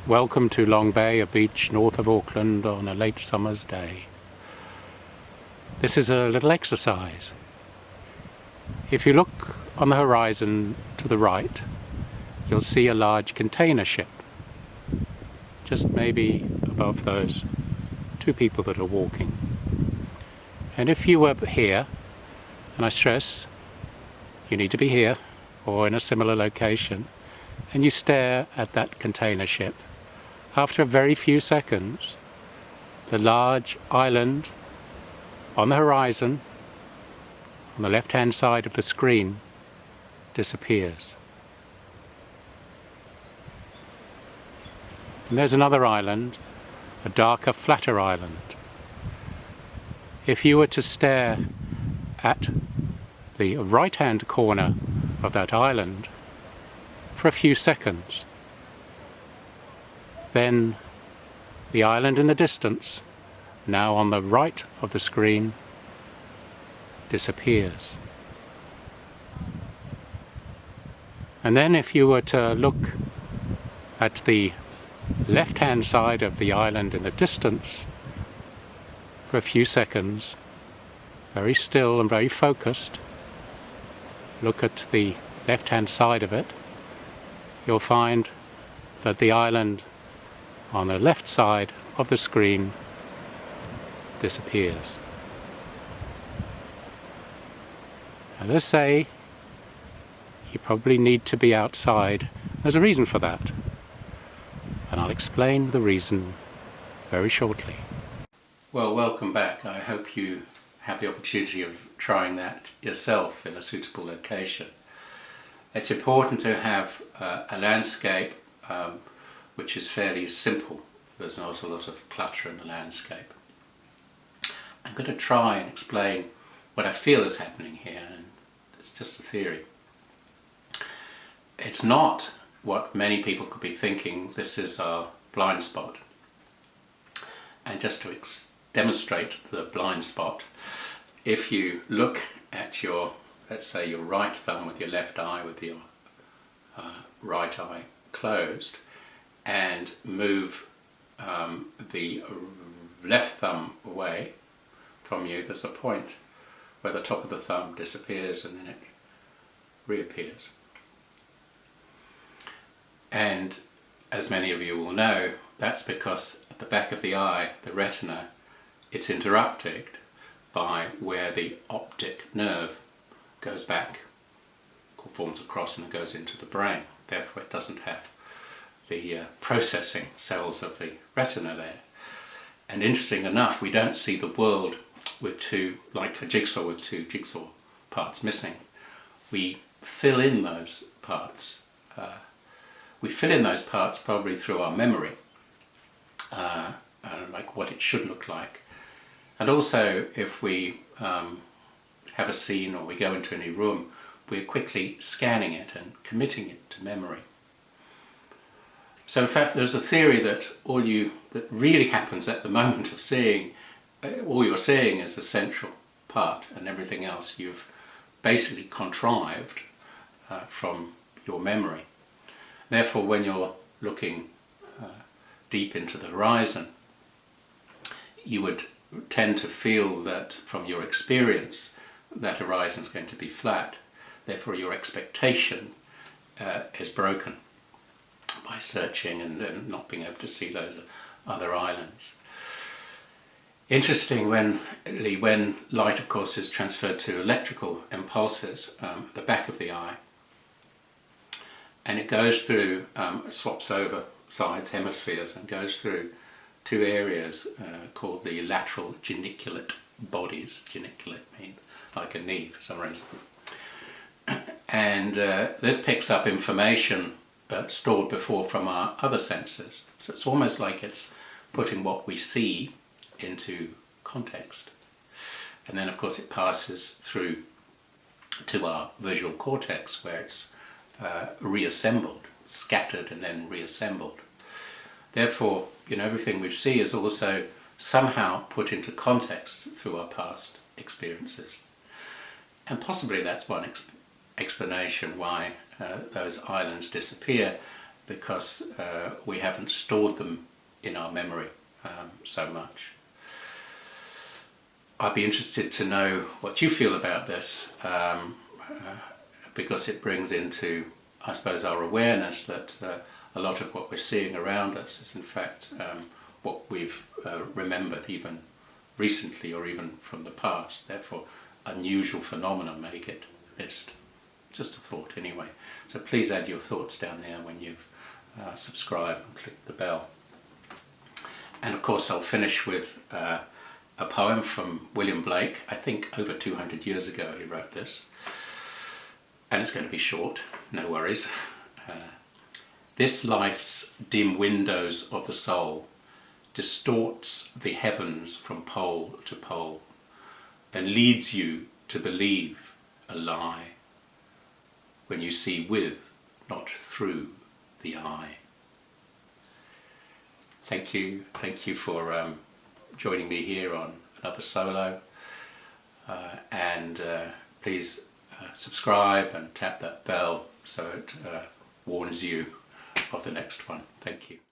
Welcome to Long Bay, a beach north of Auckland on a late summer's day. This is a little exercise. If you look on the horizon to the right, you'll see a large container ship, just maybe above those two people that are walking. And if you were here, and I stress, you need to be here or in a similar location, and you stare at that container ship, after a very few seconds, the large island on the horizon, on the left-hand side of the screen, disappears. And there's another island, a darker, flatter island. If you were to stare at the right-hand corner of that island for a few seconds, then the island in the distance, now on the right of the screen, disappears. And then if you were to look at the left-hand side of the island in the distance for a few seconds, very still and very focused, look at the left-hand side of it, you'll find that the island on the left side of the screen disappears. As I say, you probably need to be outside. There's a reason for that, and I'll explain the reason very shortly. Well, welcome back. I hope you have the opportunity of trying that yourself in a suitable location. It's important to have a landscape which is fairly simple. There's not a lot of clutter in the landscape. I'm going to try and explain what I feel is happening here, and it's just a theory. It's not what many people could be thinking. This is our blind spot. And just to demonstrate the blind spot, if you look at your, let's say, your right thumb with your left eye, with your right eye closed, and move the left thumb away from you, there's a point where the top of the thumb disappears and then it reappears. And as many of you will know, that's because at the back of the eye, the retina, it's interrupted by where the optic nerve goes back, forms a cross and goes into the brain. Therefore it doesn't have the processing cells of the retina there. And interesting enough, we don't see the world with two, like a jigsaw with two jigsaw parts missing. We fill in those parts. We fill in those parts probably through our memory, like what it should look like. And also if we have a scene or we go into a new room, we're quickly scanning it and committing it to memory. So in fact there's a theory that that really happens at the moment of seeing, all you're seeing is the central part, and everything else you've basically contrived from your memory. Therefore when you're looking deep into the horizon, you would tend to feel that from your experience that horizon is going to be flat. Therefore your expectation is broken by searching and not being able to see those other islands. Interesting, when light of course is transferred to electrical impulses at the back of the eye, and it goes through, swaps over sides, hemispheres, and goes through two areas called the lateral geniculate bodies. Geniculate means like a knee for some reason. And this picks up information stored before from our other senses. So it's almost like it's putting what we see into context. And then of course it passes through to our visual cortex, where it's reassembled, scattered and then reassembled. Therefore, everything we see is also somehow put into context through our past experiences. And possibly that's one explanation why those islands disappear, because we haven't stored them in our memory so much. I'd be interested to know what you feel about this, because it brings into, I suppose, our awareness that a lot of what we're seeing around us is in fact what we've remembered even recently or even from the past. Therefore, unusual phenomena may get missed. Just a thought anyway. So please add your thoughts down there when you've subscribed and clicked the bell. And of course I'll finish with a poem from William Blake. I think over 200 years ago he wrote this. And it's going to be short, no worries. This life's dim windows of the soul distorts the heavens from pole to pole and leads you to believe a lie when you see with, not through the eye. Thank you for joining me here on another solo, and please subscribe and tap that bell so it warns you of the next one. Thank you.